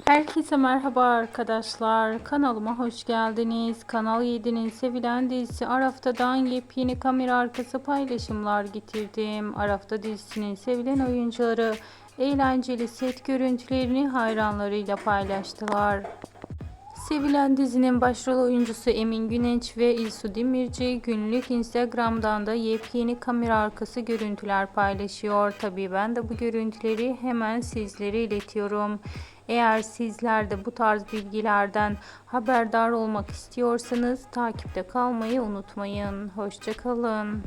Herkese merhaba arkadaşlar. Kanalıma hoş geldiniz. Kanal 7'nin sevilen dizisi Arafta'dan yepyeni kamera arkası paylaşımlar getirdim. Arafta dizisinin sevilen oyuncuları eğlenceli set görüntülerini hayranlarıyla paylaştılar. Sevilen dizinin başrol oyuncusu Emin Güneş ve İlsu Demirci günlük Instagram'dan da yepyeni kamera arkası görüntüler paylaşıyor. Tabii ben de bu görüntüleri hemen sizlere iletiyorum. Eğer sizler de bu tarz bilgilerden haberdar olmak istiyorsanız takipte kalmayı unutmayın. Hoşça kalın.